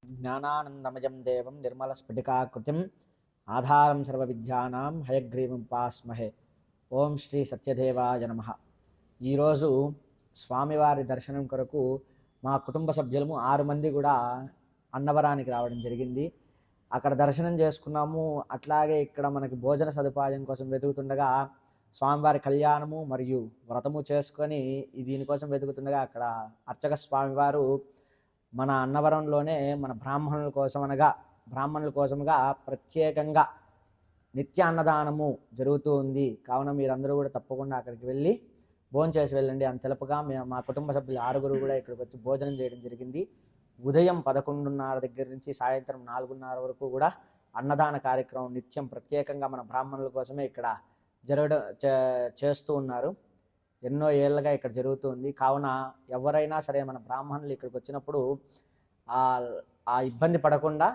జ్ఞానానందమయం దేవం నిర్మలస్ఫటికాకృతిం ఆధారం సర్వవిద్యానాం హయగ్రీవం ఉపాస్మహే. ఓం శ్రీ సత్యదేవాయ నమః. ఈరోజు స్వామివారి దర్శనం కొరకు మా కుటుంబ సభ్యులము 6 మంది కూడా అన్నవరానికి రావడం జరిగింది. అక్కడ దర్శనం చేసుకున్నాము. అట్లాగే ఇక్కడ మనకి భోజన సదుపాయం కోసం వెతుకుతుండగా స్వామివారి కళ్యాణము మరియు వ్రతము చేసుకొని దీనికోసం వెతుకుతుండగా అక్కడ అర్చక స్వామివారు మన అన్నవరంలోనే మన బ్రాహ్మణుల కోసముగా ప్రత్యేకంగా నిత్య అన్నదానము జరుగుతూ ఉంది. కావున మీరందరూ కూడా తప్పకుండా అక్కడికి వెళ్ళి భోజనం చేసి వెళ్ళండి అని తెలుపగా మా కుటుంబ సభ్యులు 6 కూడా ఇక్కడికి వచ్చి భోజనం చేయడం జరిగింది. ఉదయం 11:30 దగ్గర నుంచి సాయంత్రం 4:30 వరకు కూడా అన్నదాన కార్యక్రమం నిత్యం ప్రత్యేకంగా మన బ్రాహ్మణుల కోసమే ఇక్కడ చేస్తూ ఉన్నారు. ఎన్నో ఏళ్ళగా ఇక్కడ జరుగుతుంది. కావున ఎవరైనా సరే మన బ్రాహ్మణులు ఇక్కడికి వచ్చినప్పుడు ఆ ఇబ్బంది పడకుండా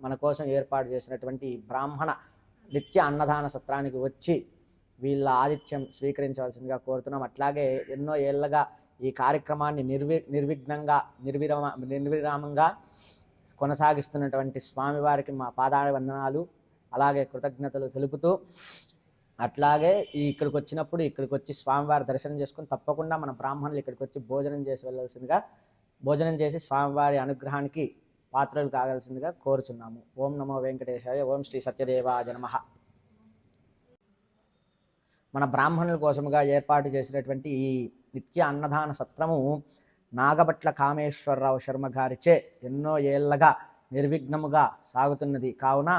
మన కోసం ఏర్పాటు చేసినటువంటి బ్రాహ్మణ నిత్య అన్నదాన సత్రానికి వచ్చి వీళ్ళ ఆతిథ్యం స్వీకరించవలసిందిగా కోరుతున్నాం. అట్లాగే ఎన్నో ఏళ్ళగా ఈ కార్యక్రమాన్ని నిర్విరామంగా కొనసాగిస్తున్నటువంటి స్వామివారికి మా పాదాల వందనాలు అలాగే కృతజ్ఞతలు తెలుపుతూ, అట్లాగే ఇక్కడికి వచ్చి స్వామివారి దర్శనం చేసుకుని తప్పకుండా మన బ్రాహ్మణులు ఇక్కడికి వచ్చి భోజనం చేసి స్వామివారి అనుగ్రహానికి పాత్రలు కావాల్సిందిగా కోరుచున్నాము. ఓం నమో వెంకటేశాయ. ఓం శ్రీ సత్యదేవాయ నమః. మన బ్రాహ్మణుల కోసముగా ఏర్పాటు చేసినటువంటి ఈ నిత్య అన్నదాన సత్రము నాగభట్ల కామేశ్వరరావు శర్మ గారిచే ఎన్నో ఏళ్ళగా నిర్విఘ్నముగా సాగుతున్నది. కావున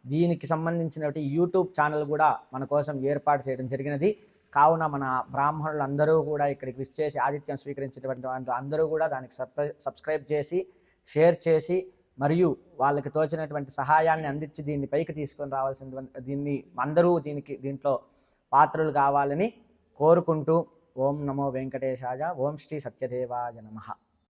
దీనికి సంబంధించినటువంటి యూట్యూబ్ ఛానల్ కూడా మన కోసం ఏర్పాటు చేయడం జరిగినది. కావున మన బ్రాహ్మణులు అందరూ కూడా ఇక్కడికి విచ్చేసి ఆతిథ్యం స్వీకరించినటువంటి అందరూ కూడా దానికి సబ్స్క్రైబ్ చేసి షేర్ చేసి మరియు వాళ్ళకి తోచినటువంటి సహాయాన్ని అందించి దీన్ని పైకి తీసుకొని రావాల్సిన అందరూ దీంట్లో పాత్రలు కావాలని కోరుకుంటూ ఓం నమో వెంకటేశాయ. ఓం శ్రీ సత్యదేవాయ నమః.